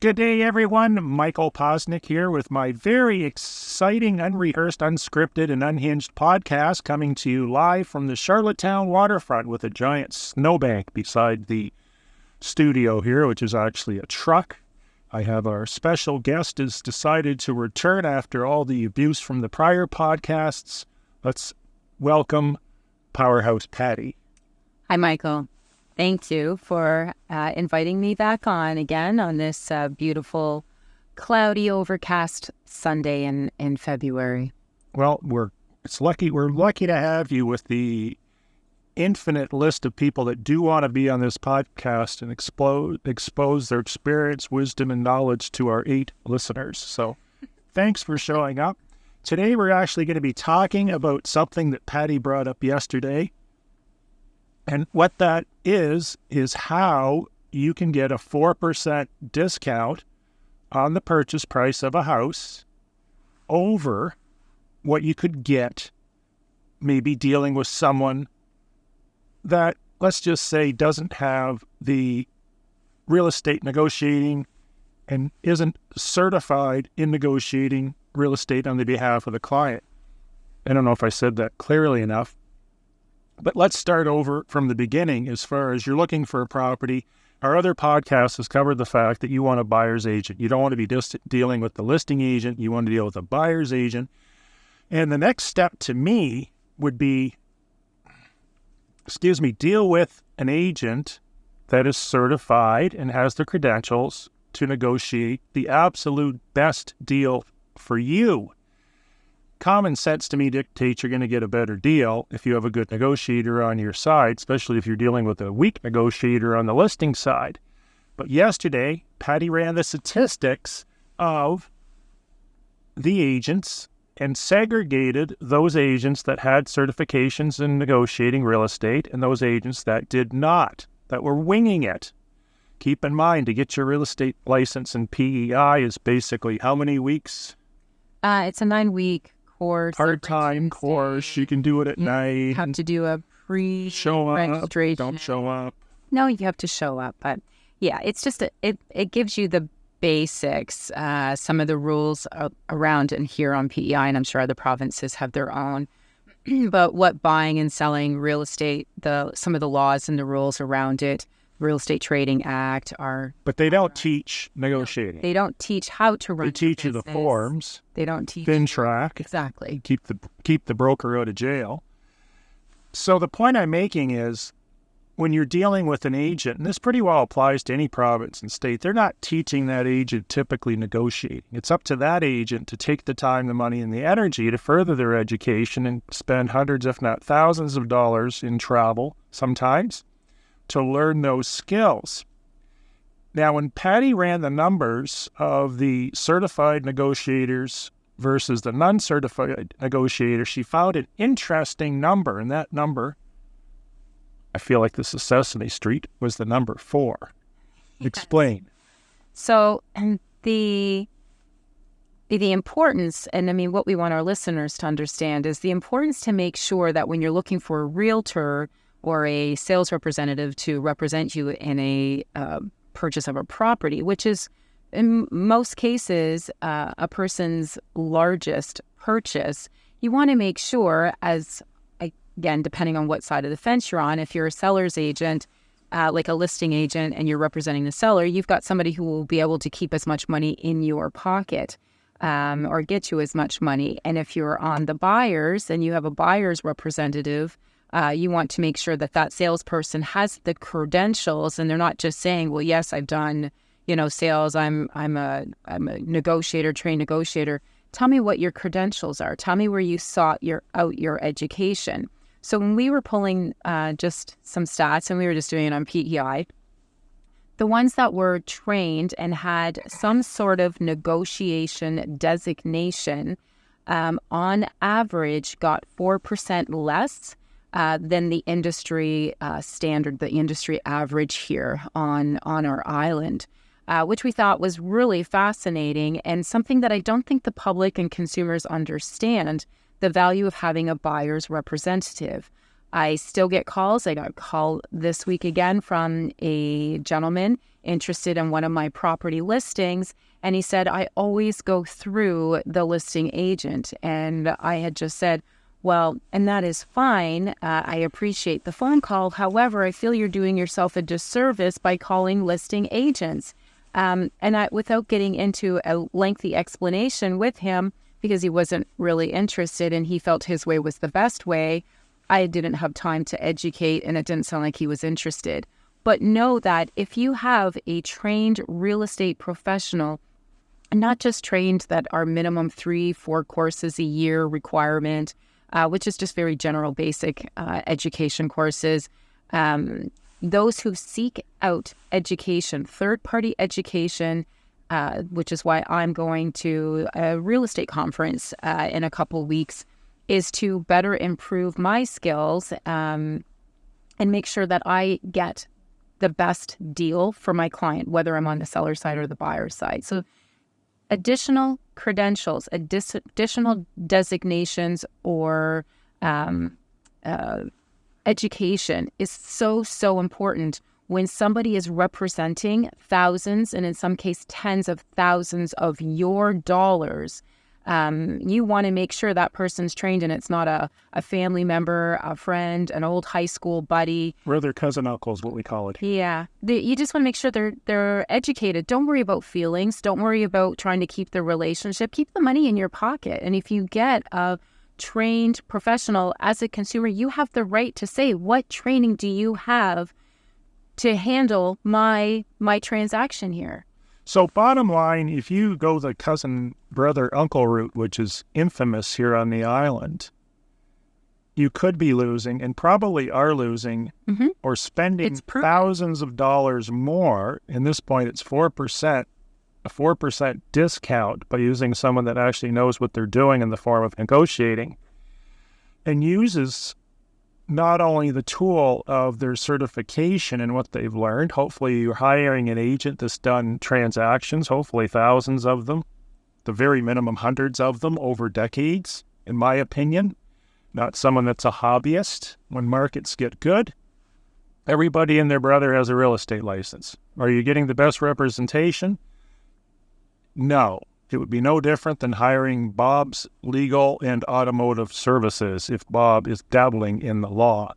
Good day, everyone. Michael Posnick here with my very exciting, unrehearsed, unscripted, and unhinged podcast coming to you live from the Charlottetown waterfront with a giant snowbank beside the studio here, which is actually a truck. I have our special guest has decided to return after all the abuse from the prior podcasts. Let's welcome Powerhouse Patty. Hi, Michael. Thank you for inviting me back on again on this beautiful, cloudy, overcast Sunday in February. Well, we're lucky to have you with the infinite list of people that do want to be on this podcast and expose their experience, wisdom, and knowledge to our 8 listeners. So thanks for showing up. Today, we're actually going to be talking about something that Patty brought up yesterday. And what that is how you can get a 4% discount on the purchase price of a house over what you could get maybe dealing with someone that, let's just say, doesn't have the real estate negotiating and isn't certified in negotiating real estate on the behalf of the client. I don't know if I said that clearly enough. But let's start over from the beginning as far as you're looking for a property. Our other podcast has covered the fact that you want a buyer's agent. You don't want to be just dealing with the listing agent. You want to deal with a buyer's agent. And the next step to me would be, deal with an agent that is certified and has the credentials to negotiate the absolute best deal for you. Common sense to me dictates you're going to get a better deal if you have a good negotiator on your side, especially if you're dealing with a weak negotiator on the listing side. But yesterday, Patty ran the statistics of the agents and segregated those agents that had certifications in negotiating real estate and those agents that did not, that were winging it. Keep in mind, to get your real estate license in PEI is basically how many weeks? It's a 9-week course. Part-time course. You can do it at night. You have to do a pre-registration. Don't show up. No, you have to show up. But yeah, it's just, it gives you the basics, some of the rules around and here on PEI, and I'm sure other provinces have their own. But what buying and selling real estate, some of the laws and the rules around it, Real Estate Trading Act are... But they don't teach negotiating. They don't teach how to run. They teach you the forms. They don't teach FinTrack. Exactly. Keep the broker out of jail. So the point I'm making is, when you're dealing with an agent, and this pretty well applies to any province and state, they're not teaching that agent typically negotiating. It's up to that agent to take the time, the money, and the energy to further their education and spend hundreds, if not thousands of dollars in travel sometimes to learn those skills. Now, when Patty ran the numbers of the certified negotiators versus the non-certified negotiators, she found an interesting number, and that number, I feel like this is Sesame Street, was the number 4. Yes. Explain. So, the importance, and I mean what we want our listeners to understand, is the importance to make sure that when you're looking for a realtor or a sales representative to represent you in a purchase of a property, which is in most cases a person's largest purchase, you want to make sure, as again, depending on what side of the fence you're on, if you're a seller's agent, like a listing agent, and you're representing the seller, you've got somebody who will be able to keep as much money in your pocket or get you as much money. And if you're on the buyers and you have a buyer's representative, you want to make sure that that salesperson has the credentials, and they're not just saying, "Well, yes, I've done, sales. I'm a negotiator, trained negotiator." Tell me what your credentials are. Tell me where you sought your education. So when we were pulling just some stats, and we were just doing it on PEI, the ones that were trained and had some sort of negotiation designation, on average, got 4% less than the industry standard, the industry average here on our island, which we thought was really fascinating and something that I don't think the public and consumers understand, the value of having a buyer's representative. I still get calls. I got a call this week again from a gentleman, interested in one of my property listings. And he said, I always go through the listing agent. And I had just said, well, and that is fine. I appreciate the phone call. However, I feel you're doing yourself a disservice by calling listing agents. Without getting into a lengthy explanation with him, because he wasn't really interested and he felt his way was the best way, I didn't have time to educate, and it didn't sound like he was interested. But know that if you have a trained real estate professional, not just trained that are minimum 3-4 courses a year requirement, which is just very general basic education courses, those who seek out education, third-party education, which is why I'm going to a real estate conference in a couple weeks, is to better improve my skills and make sure that I get the best deal for my client, whether I'm on the seller side or the buyer side. So additional credentials, additional designations, or education is so important when somebody is representing thousands, and in some case tens of thousands of your dollars. You want to make sure that person's trained and it's not a family member, a friend, an old high school buddy. Brother, cousin, uncle is what we call it. Yeah. You just want to make sure they're educated. Don't worry about feelings. Don't worry about trying to keep the relationship. Keep the money in your pocket. And if you get a trained professional as a consumer, you have the right to say, what training do you have to handle my transaction here? So bottom line, if you go the cousin, brother, uncle route, which is infamous here on the island, you could be losing, and probably are losing, or spending thousands of dollars more. In this point, it's 4%, a 4% discount by using someone that actually knows what they're doing in the form of negotiating, and uses not only the tool of their certification and what they've learned. Hopefully you're hiring an agent that's done transactions, hopefully thousands of them, the very minimum hundreds of them over decades, in my opinion. Not someone that's a hobbyist. When markets get good, everybody and their brother has a real estate license. Are you getting the best representation? No. It would be no different than hiring Bob's Legal and Automotive Services if Bob is dabbling in the law,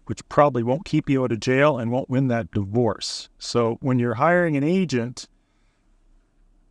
which probably won't keep you out of jail and won't win that divorce. So when you're hiring an agent,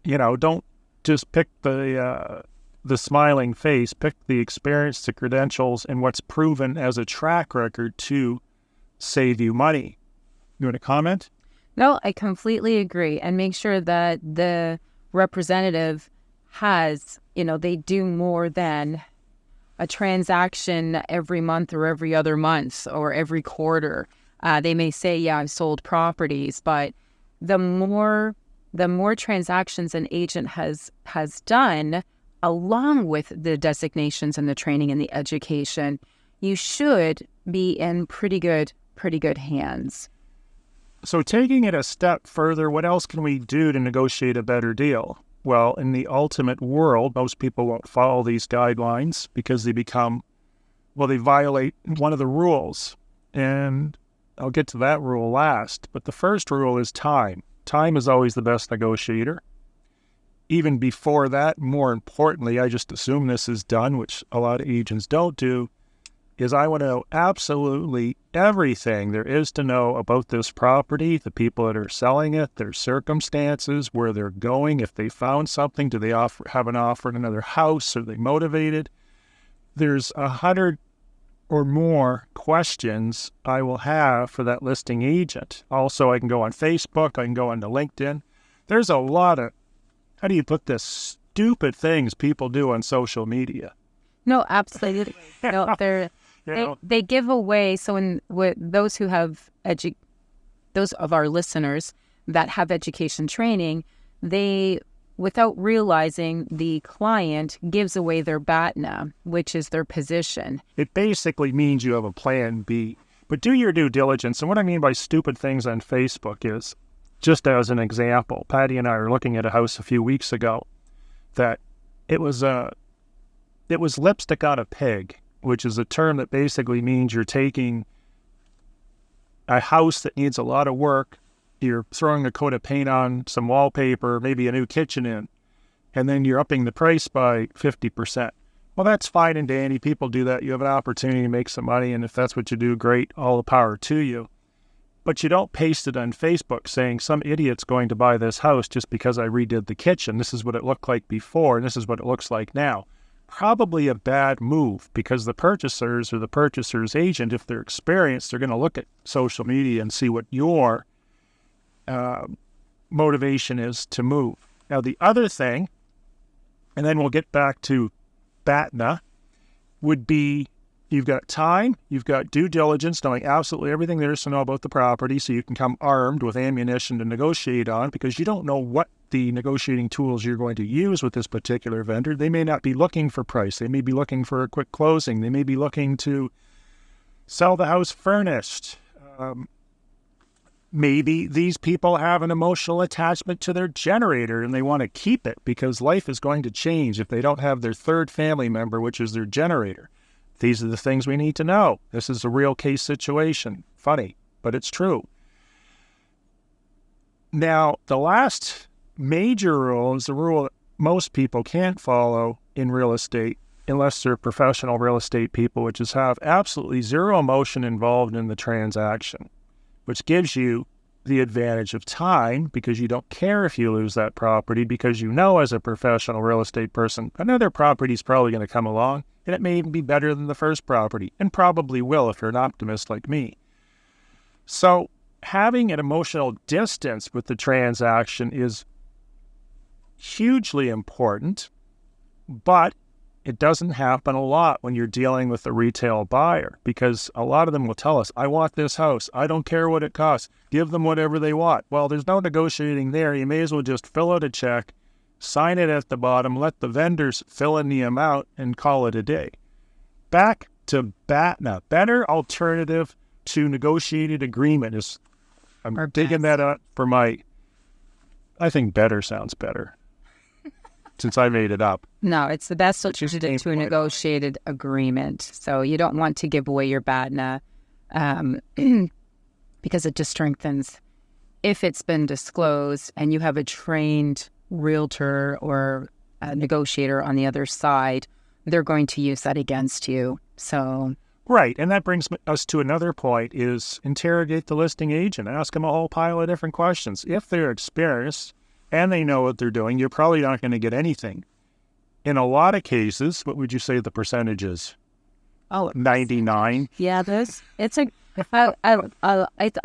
don't just pick the smiling face, pick the experience, the credentials, and what's proven as a track record to save you money. You want to comment? No, I completely agree. And make sure that the representative has, they do more than a transaction every month or every other month or every quarter. They may say, yeah, I've sold properties, but the more transactions an agent has done, along with the designations and the training and the education, you should be in pretty good hands. So taking it a step further, what else can we do to negotiate a better deal? Well, in the ultimate world, most people won't follow these guidelines because they violate one of the rules. And I'll get to that rule last. But the first rule is time. Time is always the best negotiator. Even before that, more importantly, I just assume this is done, which a lot of agents don't do, is I want to know absolutely everything there is to know about this property, the people that are selling it, their circumstances, where they're going, if they found something, do they have an offer in another house, are they motivated? There's 100 or more questions I will have for that listing agent. Also, I can go on Facebook, I can go onto LinkedIn. There's a lot of, how do you put this, stupid things people do on social media. No, absolutely. No, they give away. So with those who have those of our listeners that have education training, they, without realizing, the client gives away their BATNA, which is their position. It basically means you have a plan B, but do your due diligence. And what I mean by stupid things on Facebook is, just as an example, Patty and I were looking at a house a few weeks ago that it was lipstick on a pig, which is a term that basically means you're taking a house that needs a lot of work you're throwing a coat of paint on some wallpaper, maybe a new kitchen in, and then you're upping the price by 50%. Well, that's fine and dandy. People do that. You have an opportunity to make some money, and if that's what you do, great, all the power to you. But you don't paste it on Facebook saying some idiot's going to buy this house just because I redid the kitchen. This is what it looked like before, and this is what it looks like now. Probably a bad move, because the purchasers or the purchaser's agent, if they're experienced, they're going to look at social media and see what your motivation is to move. Now, the other thing, and then we'll get back to BATNA, would be you've got time, you've got due diligence, knowing absolutely everything there is to know about the property, so you can come armed with ammunition to negotiate on, because you don't know what the negotiating tools you're going to use with this particular vendor. They may not be looking for price. They may be looking for a quick closing. They may be looking to sell the house furnished. Maybe these people have an emotional attachment to their generator and they want to keep it because life is going to change if they don't have their third family member, which is their generator. These are the things we need to know. This is a real case situation. Funny, but it's true. Now, the last major rule is the rule that most people can't follow in real estate unless they're professional real estate people, which is have absolutely zero emotion involved in the transaction, which gives you the advantage of time because you don't care if you lose that property, because you know as a professional real estate person, another property is probably going to come along and it may even be better than the first property, and probably will if you're an optimist like me. So having an emotional distance with the transaction is hugely important, but it doesn't happen a lot when you're dealing with a retail buyer, because a lot of them will tell us, I want this house. I don't care what it costs. Give them whatever they want. Well, there's no negotiating there. You may as well just fill out a check, sign it at the bottom, let the vendors fill in the amount, and call it a day. Back to BATNA. Better alternative to negotiated agreement is, I'm digging that up for I think better sounds better. Since I made it up. No, it's the best alternative to a negotiated agreement. So you don't want to give away your BATNA because it just strengthens. If it's been disclosed and you have a trained realtor or a negotiator on the other side, they're going to use that against you. So right, and that brings us to another point, is interrogate the listing agent. Ask them a whole pile of different questions. If they're experienced and they know what they're doing, you're probably not going to get anything. In a lot of cases, what would you say the percentage is? Oh, 99? Yeah, I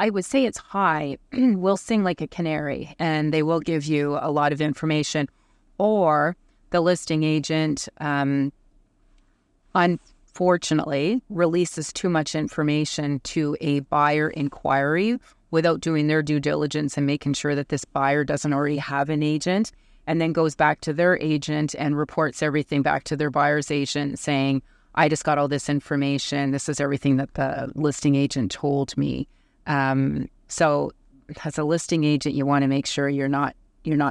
would say it's high. We'll sing like a canary, and they will give you a lot of information. Or the listing agent, unfortunately, releases too much information to a buyer inquiry without doing their due diligence and making sure that this buyer doesn't already have an agent, and then goes back to their agent and reports everything back to their buyer's agent saying, I just got all this information. This is everything that the listing agent told me. So as a listing agent, you want to make sure you're not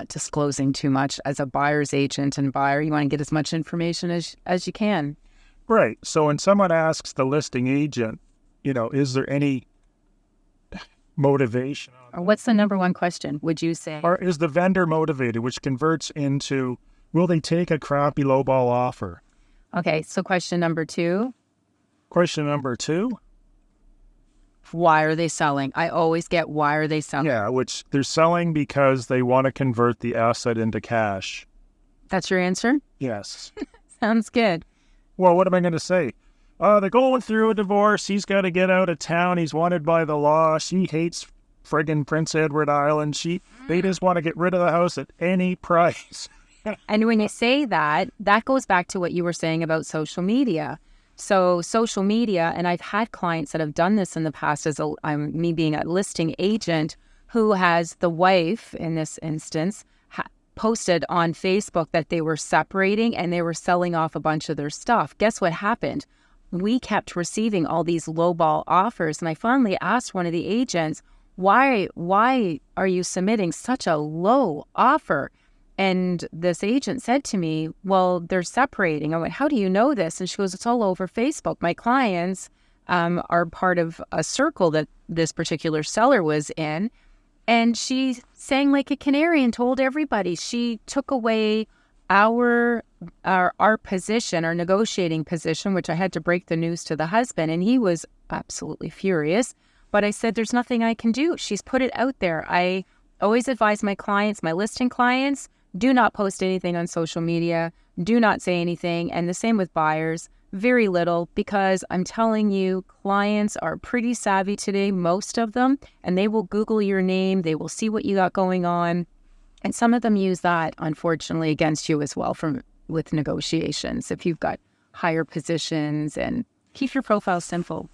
disclosing too much. As a buyer's agent and buyer, you want to get as much information as you can. Right. So when someone asks the listing agent, is there any motivation? Or what's the number one question, would you say? Or is the vendor motivated, which converts into, will they take a crappy lowball offer? Okay, so question number 2. Question number 2? Why are they selling? I always get, why are they selling? Yeah, which they're selling because they want to convert the asset into cash. That's your answer? Yes. Sounds good. Well, what am I going to say? They're going through a divorce. He's got to get out of town. He's wanted by the law. She hates friggin' Prince Edward Island. They just want to get rid of the house at any price. And when you say that, that goes back to what you were saying about social media. So social media, and I've had clients that have done this in the past as me being a listing agent who has the wife, in this instance, posted on Facebook that they were separating and they were selling off a bunch of their stuff. Guess what happened? We kept receiving all these lowball offers, and I finally asked one of the agents, why are you submitting such a low offer? And this agent said to me, well, they're separating. I went, how do you know this? And she goes, it's all over Facebook. My clients are part of a circle that this particular seller was in. And she sang like a canary and told everybody. She took away our position, our negotiating position, which I had to break the news to the husband, and he was absolutely furious. But I said, there's nothing I can do. She's put it out there. I always advise my clients, my listing clients, do not post anything on social media. Do not say anything. And the same with buyers, very little, because I'm telling you, clients are pretty savvy today, most of them, and they will Google your name. They will see what you got going on. And some of them use that, unfortunately, against you as well with negotiations. If you've got higher positions, and keep your profile simple.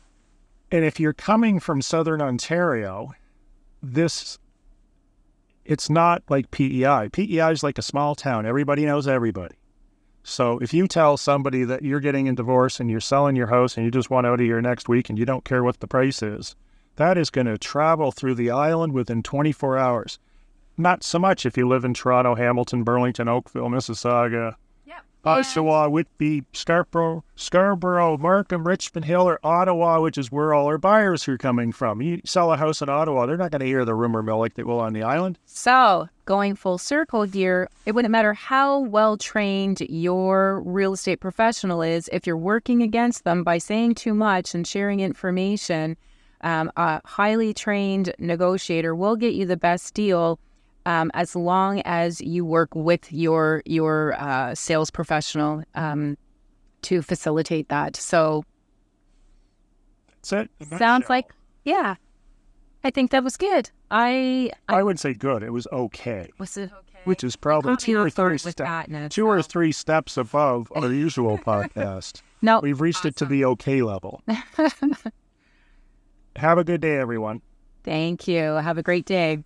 And if you're coming from Southern Ontario, it's not like PEI. PEI is like a small town. Everybody knows everybody. So if you tell somebody that you're getting a divorce and you're selling your house and you just want out of here next week and you don't care what the price is, that is going to travel through the island within 24 hours. Not so much if you live in Toronto, Hamilton, Burlington, Oakville, Mississauga, Oshawa, Whitby, Scarborough, Markham, Richmond Hill, or Ottawa, which is where all our buyers are coming from. You sell a house in Ottawa, they're not going to hear the rumor mill like they will on the island. So, going full circle here, it wouldn't matter how well trained your real estate professional is. If you're working against them by saying too much and sharing information, a highly trained negotiator will get you the best deal. As long as you work with your sales professional to facilitate that. So that's it. Sounds like, yeah, I think that was good. I would say good. It was okay. Was it okay? Which is probably two or three steps above our usual podcast. No, we've reached it to the okay level. Have a good day, everyone. Thank you. Have a great day.